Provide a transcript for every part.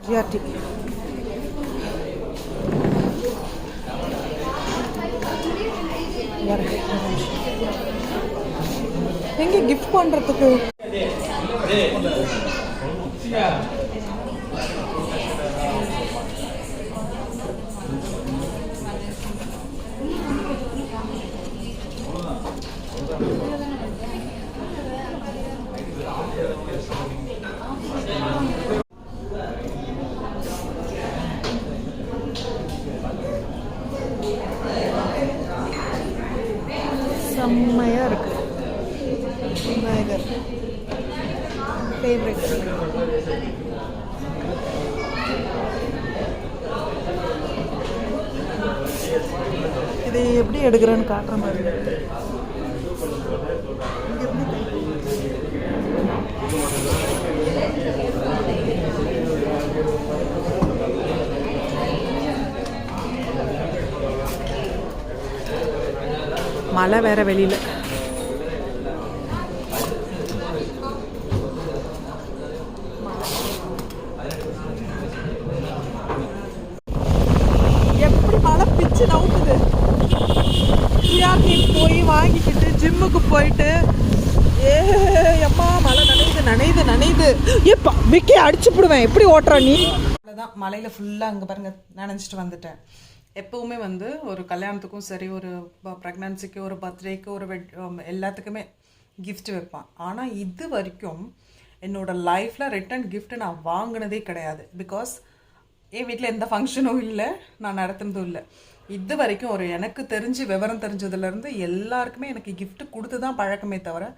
GRT எங்கே gift பண்ணுறதுக்கு செம்மையாக இருக்குது. விநாயகர் ஃபேவரட். இது எப்படி எடுக்கிறேன்னு காட்டுற மாதிரி. மழை வேற வெளியில். எப்படி மழை பிச்சு நவுக்குது. போய் வாங்கிக்கிட்டு ஜிம்முக்கு போயிட்டு அம்மா மழை நனையுது. ஏப்பா மிக்கி அடிச்சு போடுவேன். எப்படி ஓட்டுற நீ? அவ்வளோதான், மழையில் ஃபுல்லாக அங்கே பாருங்க நனைஞ்சிட்டு வந்துட்டேன். எப்போவுமே ஒரு கல்யாணத்துக்கும் சரி, ஒரு ப்ரெக்னன்சிக்கு, ஒரு பர்த்டேக்கு, ஒரு எல்லாத்துக்குமே கிஃப்ட் வைப்பான். ஆனால் இது வரைக்கும் என்னோடய லைஃப்பில் ரிட்டன் கிஃப்ட் நான் வாங்கினதே கிடையாது. பிகாஸ் என் வீட்டில் எந்த ஃபங்க்ஷனும் இல்லை, நான் நடத்துனதும் இல்லை. இது வரைக்கும் எனக்கு தெரிஞ்சு விவரம் தெரிஞ்சதுலேருந்து எல்லாருக்குமே எனக்கு கிஃப்ட் கொடுத்து தான் பழக்கமே தவிர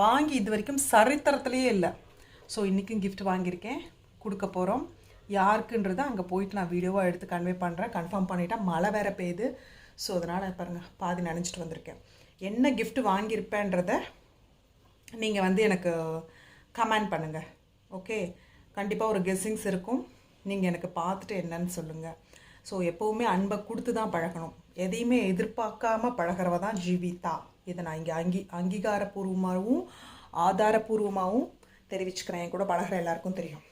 வாங்கி இது வரைக்கும் சரித்திரத்துலேயே இல்லை. ஸோ இன்றைக்கும் கிஃப்ட் வாங்கியிருக்கேன், கொடுக்க போகிறோம். யாருக்குன்றதை அங்கே போயிட்டு நான் வீடியோவாக எடுத்து கன்வே பண்ணுறேன். கன்ஃபார்ம் பண்ணிவிட்டேன். மழை வேறு பெய்யுது. ஸோ அதனால் பாருங்கள் பாதி நினச்சிட்டு வந்திருக்கேன். என்ன கிஃப்ட் வாங்கியிருப்பேன்றதை நீங்கள் எனக்கு கமெண்ட் பண்ணுங்கள். ஓகே, கண்டிப்பாக ஒரு கெஸ்ஸிங்ஸ் இருக்கும். நீங்கள் எனக்கு பார்த்துட்டு என்னன்னு சொல்லுங்கள். ஸோ எப்போவுமே அன்பை கொடுத்து தான் பழகணும். எதையுமே எதிர்பார்க்காம பழகிறவ தான் ஜீவிதா. இதை நான் இங்கே அங்கீகாரப்பூர்வமாகவும் ஆதாரப்பூர்வமாகவும் தெரிவிச்சுக்கிறேன். என் கூட பழகிற எல்லாருக்கும் தெரியும்.